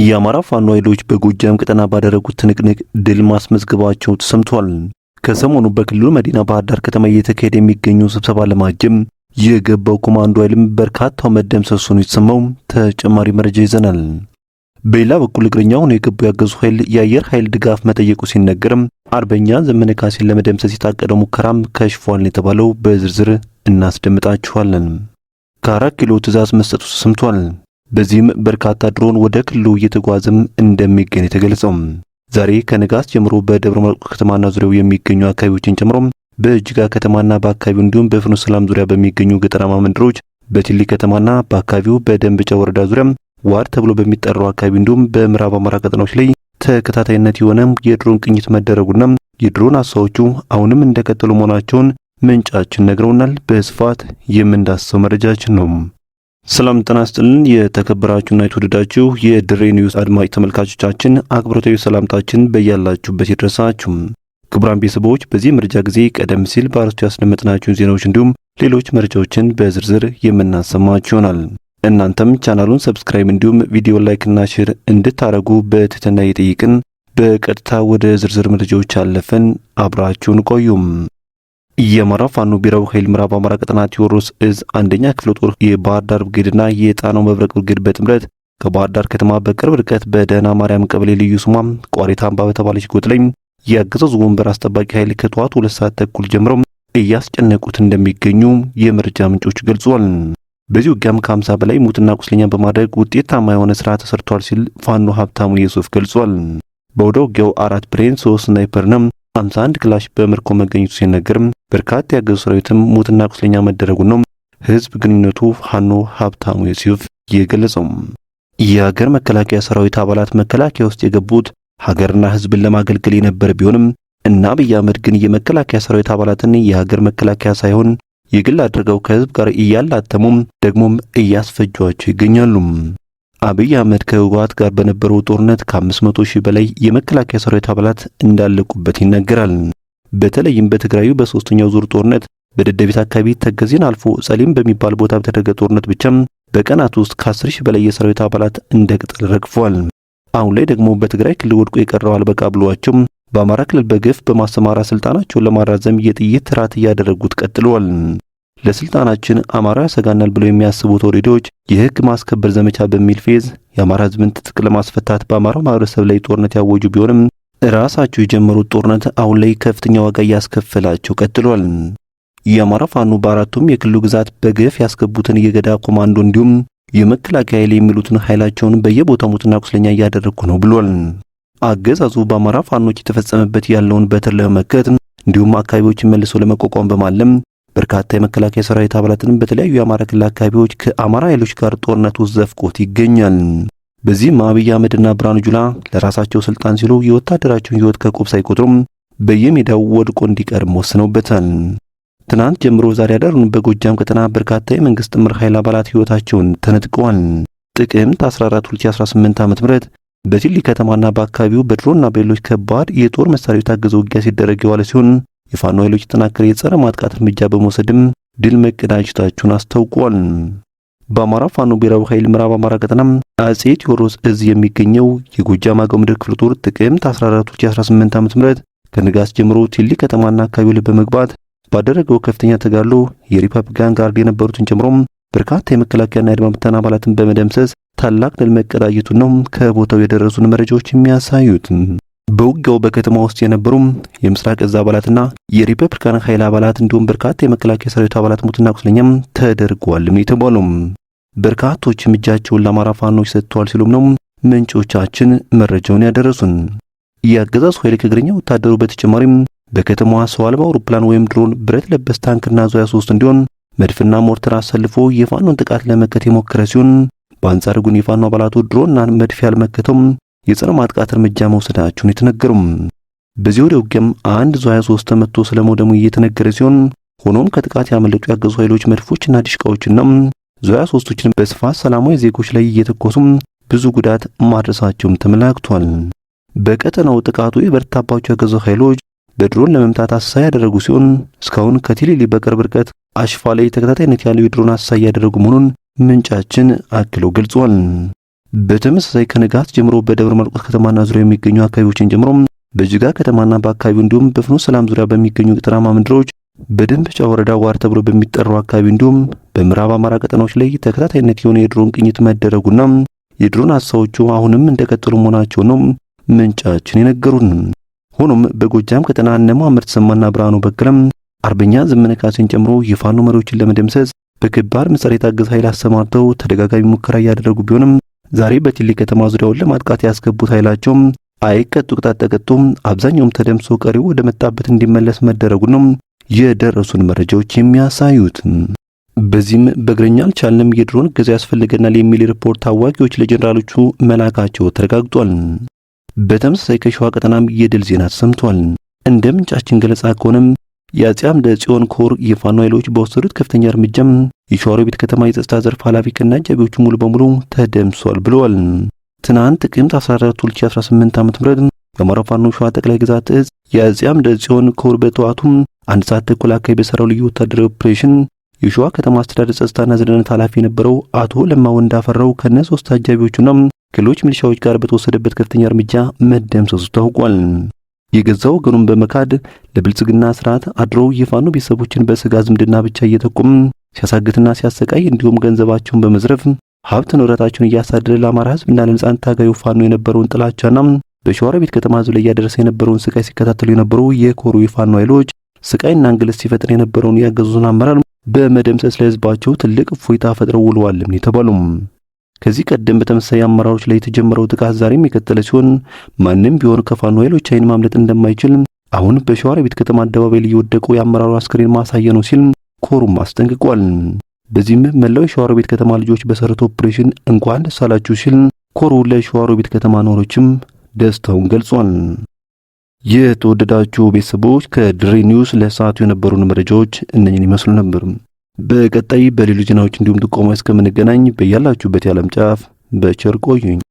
የአማራ ፋኖ ኃይሎች በጎጃም ቀጠና ባደረጉት ትንቅንቅ ድል ማስመዝገባቸው ተሰምቷል። ከሰሞኑ በክልሉ መዲና ባህር ዳር ከተማ እየተካሄደ የሚገኘው ስብሰባ ለማጀም የገባው ኮማንዶ ኃይልም በርካታው መደምሰሱን የተሰማው ተጨማሪ መረጃ ይዘናል። በሌላ በኩል እግረኛውን የገባው ያገዙ ኃይል የአየር ኃይል ድጋፍ መጠየቁ ሲነገርም አርበኛ ዘመነ ካሴን ለመደምሰስ የታቀደው ሙከራም ከሽፏል የተባለው በዝርዝር እናስደምጣችኋለን። ከ4 ኪሎ ትዕዛዝ መስጠቱ ተሰምቷል። በዚህም በርካታ ድሮን ወደ ክልሉ እየተጓዘም እንደሚገኝ የተገለጸው ዛሬ ከንጋት ጀምሮ በደብረ ማርቆስ ከተማና ዙሪያው የሚገኙ አካባቢዎችን ጨምሮ በእጅጋ ከተማና በአካባቢው እንዲሁም በፍኖተ ሰላም ዙሪያ በሚገኙ ገጠራማ መንደሮች በቲሊ ከተማና በአካባቢው በደንበጫ ወረዳ ዙሪያ ዋር ተብሎ በሚጠራው አካባቢ እንዲሁም በምዕራብ አማራ ቀጠናዎች ላይ ተከታታይነት የሆነ የድሮን ቅኝት መደረጉና የድሮን አሳዎቹ አሁንም እንደቀጠሉ መሆናቸውን ምንጫችን ነግረውናል። በስፋት የምንዳስሰው መረጃችን ነው። ሰላም ጤና ይስጥልን። የተከበራችሁና የተወደዳችሁ የድሬ ኒውስ አድማጭ ተመልካቾቻችን አክብሮታዊ ሰላምታችን በያላችሁበት ይድረሳችሁ። ክቡራን ቤተሰቦች በዚህ መረጃ ጊዜ ቀደም ሲል በአርስቱ ያስደመጥናችሁን ዜናዎች እንዲሁም ሌሎች መረጃዎችን በዝርዝር የምናሰማችሁ ይሆናል። እናንተም ቻናሉን ሰብስክራይብ እንዲሁም ቪዲዮ ላይክና ሼር እንድታረጉ በትህትና እየጠየቅን በቀጥታ ወደ ዝርዝር መረጃዎች አለፈን። አብራችሁን ቆዩም። የአማራ ፋኖ ብሔራዊ ኃይል ምዕራብ አማራ ቀጠና ቴዎድሮስ እዝ አንደኛ ክፍለ ጦር የባህር ዳር ብርጌድና የጣናው መብረቅ ብርጌድ በጥምረት ከባህር ዳር ከተማ በቅርብ ርቀት በደህና ማርያም ቀበሌ ልዩ ስሟ ቋሪት አምባ በተባለች ጎጥ ላይ የአገዛዙ ወንበር አስጠባቂ ኃይል ከጠዋቱ 2 ሰዓት ተኩል ጀምሮ እያስጨነቁት እንደሚገኙ የመረጃ ምንጮች ገልጸዋል። በዚህ ውጊያም ከ50 በላይ ሙትና ቁስለኛ በማድረግ ውጤታማ የሆነ ስራ ተሰርቷል ሲል ፋኖ ሀብታሙ ኢየሱፍ ገልጿል። በወደ ውጊያው 4 ብሬን 3 ስናይፐርና 51 ክላሽ በምርኮ መገኘቱ ሲነገር በርካታ ያገዙ ሰራዊትም ሙትና ቁስለኛ መደረጉን ነው ህዝብ ግንኙነቱ ፋኖ ሀብታሙ ኢየሱፍ የገለጸው። የሀገር መከላከያ ሰራዊት አባላት መከላከያ ውስጥ የገቡት ሀገርና ህዝብን ለማገልገል የነበረ ቢሆንም እና አብይ አህመድ ግን የመከላከያ ሰራዊት አባላትን የሀገር መከላከያ ሳይሆን የግል አድርገው ከህዝብ ጋር እያላተሙም ደግሞም እያስፈጇቸው ይገኛሉ። አብይ አህመድ ከህወሓት ጋር በነበረው ጦርነት ከ500 ሺህ በላይ የመከላከያ ሰራዊት አባላት እንዳለቁበት ይነገራል። በተለይም በትግራዩ በሶስተኛው ዙር ጦርነት በደደቢት አካባቢ ተገዜን አልፎ ጸሊም በሚባል ቦታ በተደረገ ጦርነት ብቻ በቀናት ውስጥ ከ10 ሺህ በላይ የሰራዊት አባላት እንደ ቅጠል ረግፈዋል። አሁን ላይ ደግሞ በትግራይ ክልል ወድቆ የቀረው አልበቃ ብሏቸው በአማራ ክልል በግፍ በማሰማራት ስልጣናቸውን ለማራዘም የጥይት ራት እያደረጉት ቀጥለዋል። ለስልጣናችን አማራ ያሰጋናል ብለው የሚያስቡ ተወሪዶች የህግ ማስከበር ዘመቻ በሚል ፌዝ የአማራ ህዝብን ትጥቅ ለማስፈታት በአማራው ማህበረሰብ ላይ ጦርነት ያወጁ ቢሆንም ራሳቸው የጀመሩት ጦርነት አሁን ላይ ከፍተኛ ዋጋ እያስከፈላቸው ቀጥሏል። የአማራ ፋኖ በአራቱም የክልሉ ግዛት በግፍ ያስገቡትን የገዳ ኮማንዶ እንዲሁም የመከላከያ ኃይል የሚሉትን ኃይላቸውን በየቦታው ሙትና ቁስለኛ እያደረጉ ነው ብሏል። አገዛዙ በአማራ ፋኖች የተፈጸመበት ያለውን በትር ለመመከት እንዲሁም አካባቢዎችን መልሶ ለመቋቋም በማለም በርካታ የመከላከያ ሰራዊት አባላትን በተለያዩ የአማራ ክልል አካባቢዎች ከአማራ ኃይሎች ጋር ጦርነት ውስጥ ዘፍቆት ይገኛል። በዚህም አብይ አህመድና ብርሃኑ ጁላ ለራሳቸው ስልጣን ሲሉ የወታደራቸውን ህይወት ከቁብ ሳይቆጥሩም በየሜዳው ወድቆ እንዲቀርም ወስነውበታል። ትናንት ጀምሮ ዛሬ አዳሩን በጎጃም ቀጠና በርካታ የመንግስት ጥምር ኃይል አባላት ህይወታቸውን ተነጥቀዋል። ጥቅምት 14 2018 ዓ.ም በቲሊ ከተማና በአካባቢው በድሮና በሌሎች ከባድ የጦር መሳሪያዎች የታገዘ ውጊያ ሲደረግ የዋለ ሲሆን የፋኖ ኃይሎች የተጠናከረ የጸረ ማጥቃት እርምጃ በመውሰድም ድል መቀዳጀታቸውን አስታውቀዋል። በአማራ ፋኖ ብሔራዊ ኃይል ምዕራብ አማራ ቀጠና አጼ ቴዎድሮስ እዝ የሚገኘው የጎጃም አገው ምድር ክፍለ ጦር ጥቅምት 14 2018 ዓ.ም ከንጋት ጀምሮ ቲሊ ከተማና አካባቢው ላይ በመግባት ባደረገው ከፍተኛ ተጋድሎ የሪፐብሊካን ጋርድ የነበሩትን ጨምሮ በርካታ የመከላከያና የአድማ ብተና አባላትን በመደምሰስ ታላቅ ድል መቀዳጀቱን ነው ከቦታው የደረሱን መረጃዎች የሚያሳዩት። በውጊያው በከተማ ውስጥ የነበሩ የምስራቅ እዝ አባላትና የሪፐብሊካን ኃይል አባላት እንዲሁም በርካታ የመከላከያ ሰራዊት አባላት ሙትና ቁስለኛም ተደርጓልም የተባለው በርካቶችም እጃቸውን ለአማራ ፋኖች ሰጥተዋል ሲሉም ነው ምንጮቻችን መረጃውን ያደረሱን። የአገዛዙ ኃይል ከእግረኛ ወታደሩ በተጨማሪም በከተማዋ ሰው አልባ አውሮፕላን ወይም ድሮን፣ ብረት ለበስ ታንክና ዙ 23 እንዲሆን መድፍና ሞርተር አሰልፎ የፋኖን ጥቃት ለመከት የሞከረ ሲሆን በአንጻሩ ግን የፋኖ አባላቱ ድሮንና መድፍ ያልመከተው የጸረ ማጥቃት እርምጃ መውሰዳቸውን የተነገሩም። በዚህ ወደ ውጊያም አንድ ዙ 23 ተመቶ ስለመውደሙ እየተነገረ ሲሆን ሆኖም ከጥቃት ያመለጡ ያገዙ ኃይሎች መድፎችና ዲሽቃዎችና ዙ 23ቶችን በስፋት ሰላማዊ ዜጎች ላይ እየተኮሱም ብዙ ጉዳት ማድረሳቸውም ተመላክቷል። በቀጠናው ጥቃቱ የበረታባቸው ያገዙ ኃይሎች በድሮን ለመምታት አሳይ ያደረጉ ሲሆን እስካሁን ከቲሊሊ በቅርብ ርቀት አሽፋ ላይ ተከታታይነት ያለው የድሮን አሳይ ያደረጉ መሆኑን ምንጫችን አክለው ገልጿል። በተመሳሳይ ከንጋት ጀምሮ በደብረ ማርቆስ ከተማና ዙሪያ የሚገኙ አካባቢዎችን ጀምሮ በጅጋ ከተማና በአካባቢው እንዲሁም በፍኖተ ሰላም ዙሪያ በሚገኙ ገጠራማ መንደሮች በደንበጫ ወረዳ ዋር ተብሎ በሚጠራው አካባቢ እንዲሁም በምዕራብ አማራ ቀጠናዎች ላይ ተከታታይነት የሆነ የድሮን ቅኝት መደረጉና የድሮን አሳዎቹ አሁንም እንደቀጠሉ መሆናቸው ነው ምንጫችን የነገሩን። ሆኖም በጎጃም ቀጠና እነ መሐመድ ተሰማና ብርሃኑ በቀለም አርበኛ ዘመነ ካሴን ጨምሮ የፋኖ መሪዎችን ለመደምሰስ በከባድ መሳሪያ የታገዘ ኃይል አሰማርተው ተደጋጋሚ ሙከራ እያደረጉ ቢሆንም ዛሬ በቲሊ ከተማ ዙሪያውን ለማጥቃት ያስገቡት ኃይላቸው አይቀጡ ቅጣት ተቀጡ አብዛኛውም ተደምሶ ቀሪው ወደ መጣበት እንዲመለስ መደረጉ ነው የደረሱን መረጃዎች የሚያሳዩት። በዚህም በእግረኛ አልቻልንም የድሮን እገዛ ያስፈልገናል የሚል ሪፖርት ታዋቂዎች ለጀነራሎቹ መላካቸው ተረጋግጧል። በተመሳሳይ ከሸዋ ቀጠናም የድል ዜና ተሰምቷል። እንደ ምንጫችን ገለጻ ከሆነም የአፄ አምደ ጽዮን ኮር የፋኖ ኃይሎች በወሰዱት ከፍተኛ እርምጃም የሸዋሮቢት ከተማ የጸጥታ ዘርፍ ኃላፊ ከነ አጃቢዎቹ ሙሉ በሙሉ ተደምሷል ብለዋል። ትናንት ጥቅምት 14 2018 ዓ.ም የአማራ ፋኖ ሸዋ ጠቅላይ ግዛት እዝ የአፄ አምደ ጽዮን ኮር በጠዋቱም 1 ሰዓት ተኩል አካባቢ በሰራው ልዩ ወታደራዊ ኦፕሬሽን የሸዋ ከተማ አስተዳደር ጸጥታና ደህንነት ኃላፊ የነበረው አቶ ለማ ወንዳፈራው ከነ 3 አጃቢዎቹና ከሌሎች ሚሊሻዎች ጋር በተወሰደበት ከፍተኛ እርምጃ መደምሰሱ ታውቋል። የገዛው ወገኑን በመካድ ለብልጽግና ስርዓት አድሮ የፋኖ ቤተሰቦችን በስጋ ዝምድና ብቻ እየተቆም ሲያሳግትና ሲያሰቃይ እንዲሁም ገንዘባቸውን በመዝረፍ ሀብት ንብረታቸውን እያሳደረ ለአማራ ሕዝብና ለነጻነት ታጋዩ ፋኖ የነበረውን ጥላቻና በሸዋሮቢት ከተማ ሕዝብ ላይ ያደረሰ የነበረውን ስቃይ ሲከታተሉ የነበሩ የኮሩ የፋኖ ኃይሎች ስቃይና እንግልት ሲፈጥር የነበረውን ያገዙን አመራር በመደምሰስ ለሕዝባቸው ትልቅ እፎይታ ፈጥረው ውለዋልም የተባሉም። ከዚህ ቀደም በተመሳሳይ አመራሮች ላይ የተጀመረው ጥቃት ዛሬም የቀጠለ ሲሆን ማንም ቢሆን ከፋኖ ኃይሎች አይን ማምለጥ እንደማይችል አሁን በሸዋሮቢት ከተማ አደባባይ ላይ የወደቀው የአመራሩ አስክሬን ማሳያ ነው ሲል ኮሩም አስጠንቅቋል። በዚህም መላው የሸዋሮቢት ከተማ ልጆች በሰሩት ኦፕሬሽን እንኳን ደስ አላችሁ ሲል ኮሩ ለሸዋሮቢት ከተማ ነዋሪዎችም ደስታውን ገልጿል። የተወደዳችሁ ቤተሰቦች ከድሬ ኒውስ ለሰዓቱ የነበሩን መረጃዎች እነኝን ይመስሉ ነበር። በቀጣይ በሌሎች ዜናዎች እንዲሁም ጥቆማ እስከምንገናኝ በያላችሁበት የዓለም ጫፍ በቸር ቆዩኝ።